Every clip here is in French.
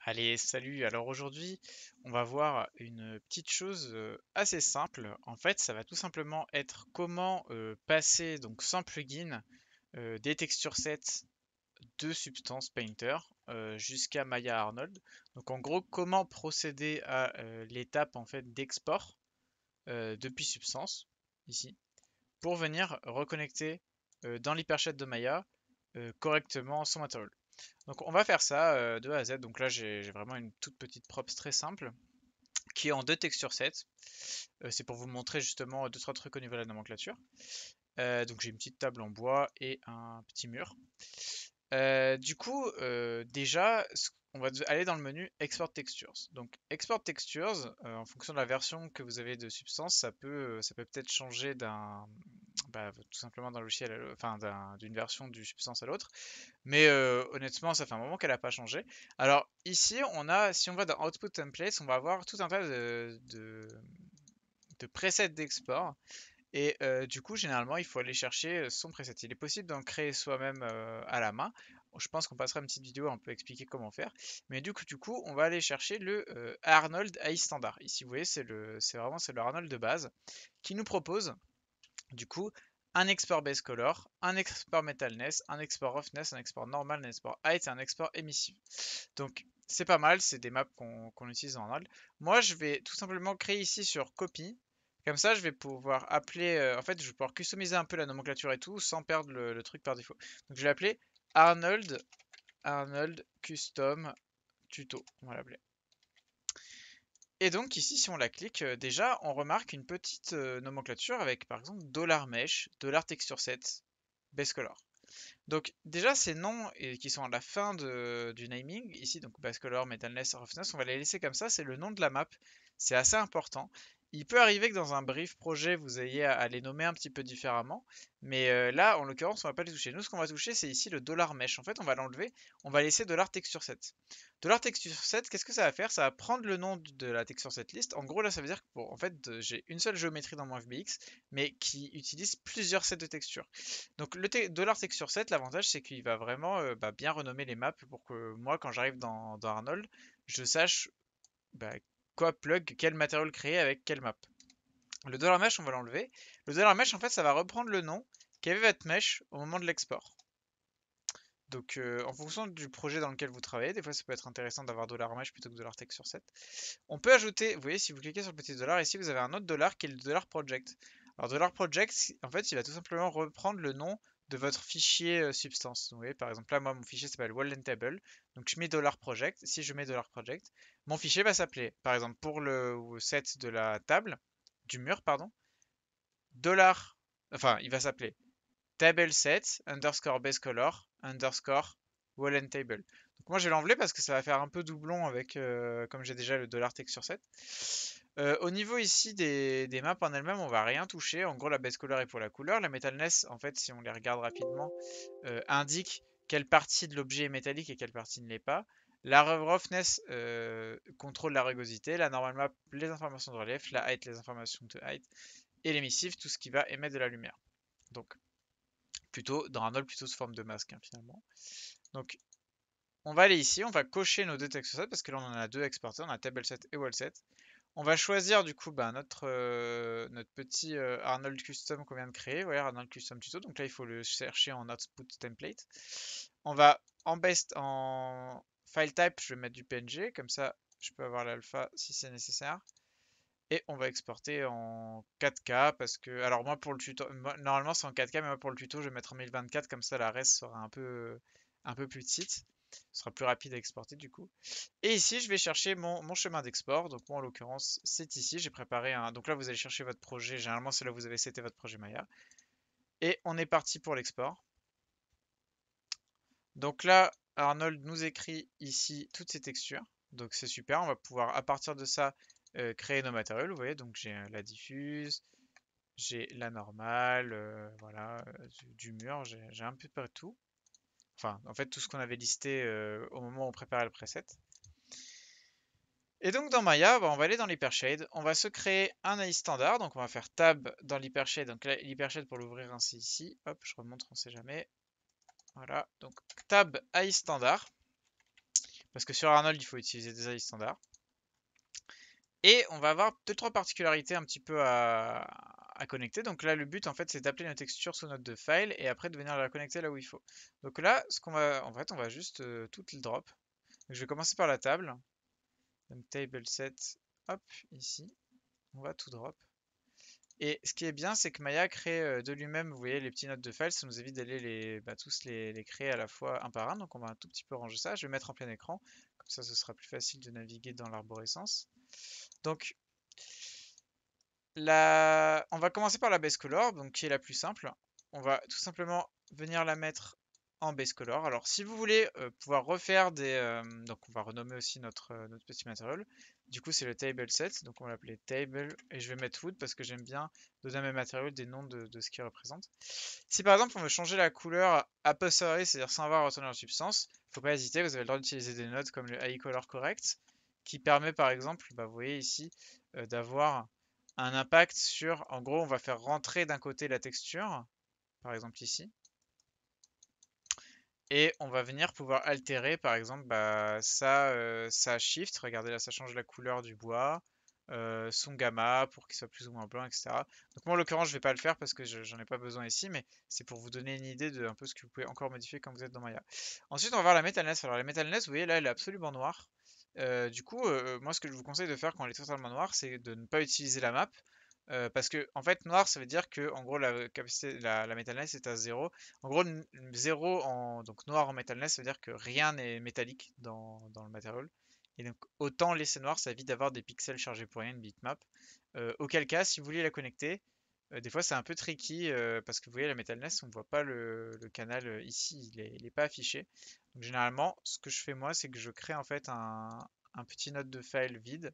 Allez, salut. Alors aujourd'hui, on va voir une petite chose assez simple. En fait, ça va tout simplement être comment passer donc sans plugin des texture sets de Substance Painter jusqu'à Maya Arnold. Donc en gros, comment procéder à l'étape en fait d'export depuis Substance ici pour venir reconnecter dans l'hyperchat de Maya correctement son matériel. Donc on va faire ça de A à Z. Donc là j'ai vraiment une toute petite props très simple qui est en deux textures sets. C'est pour vous montrer justement deux trois trucs au niveau de la nomenclature. Donc j'ai une petite table en bois et un petit mur. Déjà, on va aller dans le menu Export Textures. Donc Export Textures, en fonction de la version que vous avez de Substance, ça peut peut-être changer tout simplement d'un logiciel, enfin d'une version du Substance à l'autre. Mais honnêtement, ça fait un moment qu'elle n'a pas changé. Alors ici, si on va dans Output Templates, on va avoir tout un tas de presets d'export. Et du coup, généralement, il faut aller chercher son preset. Il est possible d'en créer soi-même à la main. Bon, je pense qu'on passera une petite vidéo un peu expliquer comment faire. Mais du coup, on va aller chercher le Arnold AI Standard. Ici, vous voyez, c'est le Arnold de base qui nous propose du coup un export base color, un export metalness, un export roughness, un export normal, un export height et un export emissive. Donc c'est pas mal, c'est des maps qu'on utilise en Arnold. Moi je vais tout simplement créer ici sur copy. Comme ça je vais pouvoir appeler, en fait je vais pouvoir customiser un peu la nomenclature et tout sans perdre le truc par défaut. Donc je vais l'appeler Arnold Custom Tuto, on va l'appeler. Et donc ici, si on la clique, déjà, on remarque une petite nomenclature avec par exemple $mesh, $textureset, base color. Donc déjà, ces noms qui sont à la fin du naming, ici, donc base color, metalness, roughness, on va les laisser comme ça, c'est le nom de la map, c'est assez important. Il peut arriver que dans un brief projet, vous ayez à les nommer un petit peu différemment, mais là, en l'occurrence, on va pas les toucher. Nous, ce qu'on va toucher, c'est ici le $mesh. En fait, on va l'enlever, on va laisser $textureset. $textureset, qu'est-ce que ça va faire? Ça va prendre le nom de la textureset list. En gros, là, ça veut dire que en fait, j'ai une seule géométrie dans mon FBX, mais qui utilise plusieurs sets de textures. Donc le $textureset, l'avantage c'est qu'il va vraiment bien renommer les maps pour que moi quand j'arrive dans Arnold, je sache bah, quoi plug, quel matériau créer avec quelle map. Le $mesh on va l'enlever. Le $mesh en fait ça va reprendre le nom qu'avait votre mesh au moment de l'export. Donc en fonction du projet dans lequel vous travaillez, des fois ça peut être intéressant d'avoir $mesh plutôt que $textureset. On peut ajouter, vous voyez si vous cliquez sur le petit dollar, ici vous avez un autre dollar qui est le $project. Alors $project, en fait il va tout simplement reprendre le nom de votre fichier substance. Vous voyez par exemple là moi mon fichier s'appelle wall and table, donc je mets $project, si je mets $project, mon fichier va s'appeler par exemple pour le set de la table, du mur pardon, dollar, enfin il va s'appeler table set underscore base color underscore wall and table. Donc moi je vais l'enlever parce que ça va faire un peu doublon avec comme j'ai déjà le $texture set. Au niveau ici des maps en elles-mêmes, on va rien toucher. En gros la base color est pour la couleur. La metalness, en fait, si on les regarde rapidement, indique quelle partie de l'objet est métallique et quelle partie ne l'est pas. La roughness contrôle la rugosité. La normal map, les informations de relief. La height, les informations de height. Et l'émissif, tout ce qui va émettre de la lumière. Donc plutôt dans Arnold plutôt sous forme de masque hein, finalement. Donc on va aller ici, on va cocher nos deux texture sets parce que là on en a deux exportés, on a table set et wall set. On va choisir du coup notre petit Arnold Custom qu'on vient de créer, voilà, Arnold Custom Tuto. Donc là il faut le chercher en output template. On va en file type, je vais mettre du PNG, comme ça je peux avoir l'alpha si c'est nécessaire. Et on va exporter en 4K parce que, alors moi pour le tuto, normalement c'est en 4K, mais moi pour le tuto je vais mettre en 1024 comme ça la reste sera un peu plus petite. Ce sera plus rapide à exporter du coup. Et ici je vais chercher mon chemin d'export. Donc moi en l'occurrence c'est ici, j'ai préparé un. Donc là vous allez chercher votre projet, généralement c'est là où vous avez seté votre projet Maya. Et on est parti pour l'export. Donc là Arnold nous écrit ici toutes ces textures. Donc c'est super, on va pouvoir à partir de ça créer nos matériaux. Vous voyez, donc j'ai la diffuse, j'ai la normale, voilà, du mur, j'ai un peu de tout. Enfin, en fait, tout ce qu'on avait listé au moment où on préparait le preset. Et donc dans Maya, on va aller dans l'hypershade, on va se créer un AI standard, donc on va faire tab dans l'hypershade, donc l'hypershade pour l'ouvrir ainsi ici, hop, je remonte, on sait jamais. Voilà, donc tab AI standard. Parce que sur Arnold, il faut utiliser des alias standards. Et on va avoir 2-3 particularités un petit peu à connecter. Donc là, le but, en fait, c'est d'appeler notre texture sous notre de file et après de venir la connecter là où il faut. Donc là, ce qu'on va, en fait, on va juste tout le drop. Donc je vais commencer par la table. Donc table set, hop, ici. On va tout drop. Et ce qui est bien, c'est que Maya crée de lui-même, vous voyez, les petits nodes de file, ça nous évite d'aller tous les créer à la fois un par un. Donc on va un tout petit peu ranger ça. Je vais mettre en plein écran, comme ça ce sera plus facile de naviguer dans l'arborescence. Donc on va commencer par la base color, donc qui est la plus simple. On va tout simplement venir la mettre en base color. Alors si vous voulez pouvoir refaire donc on va renommer aussi notre petit matériel. Du coup c'est le table set, donc on va l'appeler table et je vais mettre wood parce que j'aime bien donner à mes matériaux des noms de ce qu'ils représentent. Si par exemple on veut changer la couleur a posteriori, c'est-à-dire sans avoir à retourner en substance, faut pas hésiter, vous avez le droit d'utiliser des nodes comme le AI color correct qui permet par exemple, vous voyez ici, d'avoir un impact sur, en gros on va faire rentrer d'un côté la texture, par exemple ici, et on va venir pouvoir altérer par exemple ça shift, regardez là ça change la couleur du bois, son gamma pour qu'il soit plus ou moins blanc, etc. Donc moi en l'occurrence je vais pas le faire parce que j'en ai pas besoin ici, mais c'est pour vous donner une idée de un peu ce que vous pouvez encore modifier quand vous êtes dans Maya. Ensuite on va voir la metalness. Alors la metalness, vous voyez là elle est absolument noire. Du coup moi ce que je vous conseille de faire quand elle est totalement noire, c'est de ne pas utiliser la map. Parce que en fait noir ça veut dire que en gros la capacité la metalness est à 0. En gros 0 donc noir en metalness ça veut dire que rien n'est métallique dans le matériel. Et donc autant laisser noir ça évite d'avoir des pixels chargés pour rien, une bitmap. Auquel cas si vous voulez la connecter, des fois c'est un peu tricky parce que vous voyez la metalness on ne voit pas le canal ici, il est pas affiché. Donc généralement ce que je fais moi c'est que je crée en fait un petit node de file vide.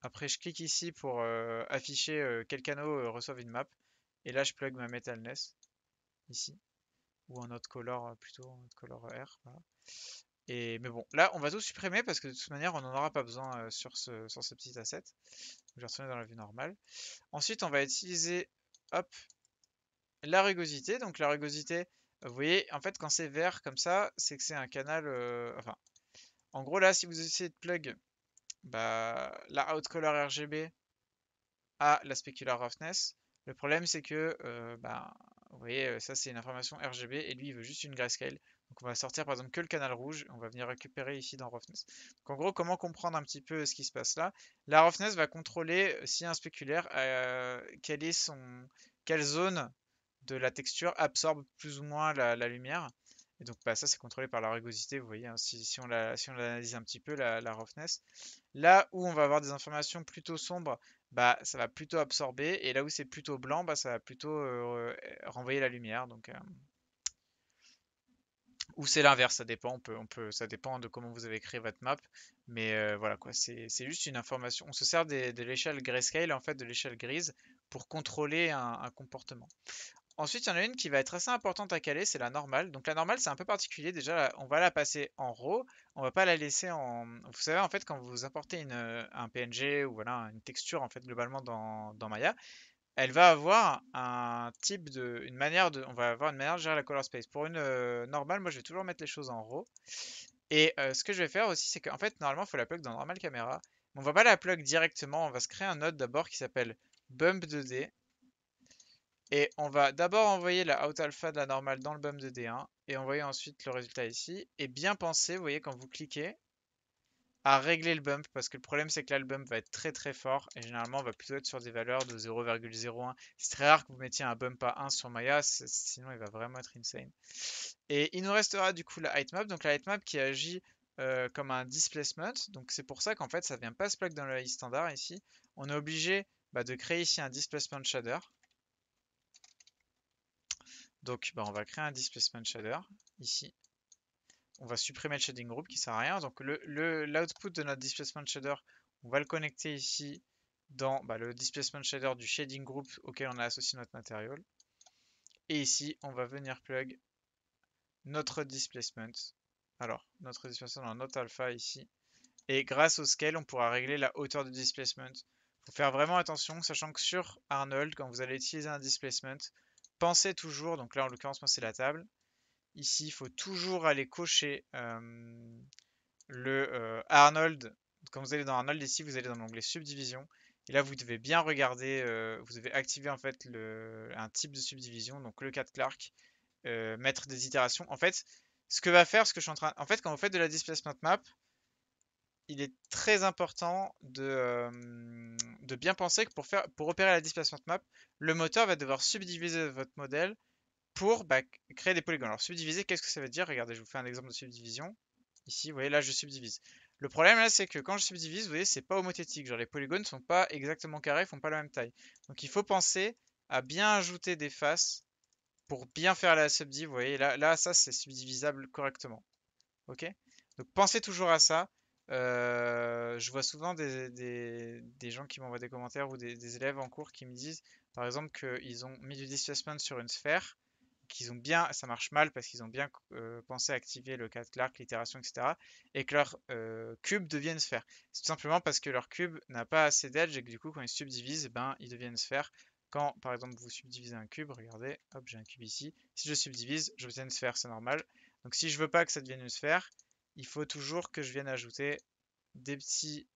Après, je clique ici pour afficher quels canaux reçoivent une map. Et là, je plug ma metalness ici. Ou en autre color, plutôt en autre color R. Voilà. Mais bon, là, on va tout supprimer parce que de toute manière, on n'en aura pas besoin sur ce petit asset. Je vais retourner dans la vue normale. Ensuite, on va utiliser hop, la rugosité. Donc la rugosité, vous voyez, en fait, quand c'est vert comme ça, c'est que c'est un canal. Enfin, en gros, là, si vous essayez de plug la outcolor RGB à la specular roughness. Le problème, c'est que, vous voyez, ça c'est une information RGB et lui il veut juste une grayscale. Donc on va sortir par exemple que le canal rouge, on va venir récupérer ici dans roughness. Donc en gros, comment comprendre un petit peu ce qui se passe là? La roughness va contrôler si un spéculaire, quelle zone de la texture absorbe plus ou moins la lumière. Et donc ça c'est contrôlé par la rugosité, vous voyez, hein, si on l'analyse un petit peu, la roughness. Là où on va avoir des informations plutôt sombres, ça va plutôt absorber, et là où c'est plutôt blanc, ça va plutôt renvoyer la lumière. Donc, ou c'est l'inverse, ça dépend. Ça dépend de comment vous avez créé votre map, mais voilà quoi, c'est juste une information. On se sert de l'échelle grayscale, en fait, de l'échelle grise, pour contrôler un comportement. Ensuite, il y en a une qui va être assez importante à caler, c'est la normale. Donc la normale, c'est un peu particulier. Déjà, on va la passer en RAW, on va pas la laisser en... Vous savez, en fait, quand vous importez un PNG ou voilà, une texture, en fait, globalement dans Maya, elle va avoir une manière on va avoir une manière de gérer la color space. Pour une normale, moi, je vais toujours mettre les choses en RAW. Et ce que je vais faire aussi, c'est qu'en fait, normalement, il faut la plug dans normal caméra. Mais on va pas la plug directement, on va se créer un node d'abord qui s'appelle bump 2D. Et on va d'abord envoyer la out alpha de la normale dans le bump de D1 et envoyer ensuite le résultat ici. Et bien penser, vous voyez, quand vous cliquez, à régler le bump parce que le problème c'est que là le bump va être très très fort et généralement on va plutôt être sur des valeurs de 0,01. C'est très rare que vous mettiez un bump à 1 sur Maya, sinon il va vraiment être insane. Et il nous restera du coup la height map, donc la height map qui agit comme un displacement. Donc c'est pour ça qu'en fait ça vient pas se plug dans le AI standard ici. On est obligé de créer ici un displacement shader. Donc on va créer un displacement shader ici. On va supprimer le shading group qui sert à rien. Donc l'output de notre displacement shader, on va le connecter ici dans le displacement shader du shading group auquel on a associé notre matériau. Et ici, on va venir plug notre displacement. Alors, notre displacement dans notre alpha ici. Et grâce au scale, on pourra régler la hauteur de displacement. Il faut faire vraiment attention, sachant que sur Arnold, quand vous allez utiliser un displacement, pensez toujours, donc là en l'occurrence moi c'est la table, Ici, il faut toujours aller cocher le Arnold. Quand vous allez dans Arnold, ici, vous allez dans l'onglet subdivision. Et là, vous devez bien regarder, vous devez activer en fait un type de subdivision, donc le cas de Clark, mettre des itérations. En fait, ce que va faire, ce que je suis en train, en fait, quand vous faites de la displacement map, il est très important de bien penser que pour opérer la displacement map, le moteur va devoir subdiviser votre modèle pour créer des polygones. Alors subdiviser, qu'est-ce que ça veut dire? Regardez, je vous fais un exemple de subdivision. Ici, vous voyez, là, je subdivise. Le problème, là, c'est que quand je subdivise, vous voyez, c'est pas homothétique. Genre, les polygones ne sont pas exactement carrés, font pas la même taille. Donc, il faut penser à bien ajouter des faces pour bien faire la subdiv. Vous voyez, là ça, c'est subdivisable correctement. Ok? Donc, pensez toujours à ça. Je vois souvent des gens qui m'envoient des commentaires ou des élèves en cours qui me disent, par exemple, qu'ils ont mis du displacement sur une sphère qu'ils ont bien, ça marche mal parce qu'ils ont bien pensé à activer le cas de Clark, l'itération, etc. et que leur cube devienne sphère. C'est tout simplement parce que leur cube n'a pas assez d'edge et que du coup, quand ils subdivisent, ben, ils deviennent sphère. Quand, par exemple, vous subdivisez un cube, regardez, hop, j'ai un cube ici. Si je subdivise, j'obtiens une sphère, c'est normal. Donc, si je veux pas que ça devienne une sphère, il faut toujours que je vienne ajouter des petits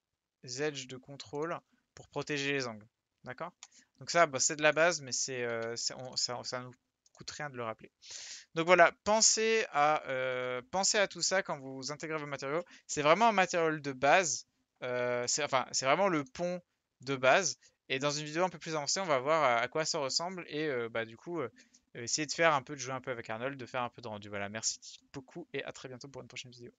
edges de contrôle pour protéger les angles. D'accord? Donc ça, bah, c'est de la base, mais ça nous coûte rien de le rappeler. Donc voilà, pensez à tout ça quand vous intégrez vos matériaux. C'est vraiment un matériau de base. C'est vraiment le pont de base. Et dans une vidéo un peu plus avancée, on va voir à quoi ça ressemble et du coup, essayer de faire un peu de jouer un peu avec Arnold, de faire un peu de rendu. Voilà, merci beaucoup et à très bientôt pour une prochaine vidéo.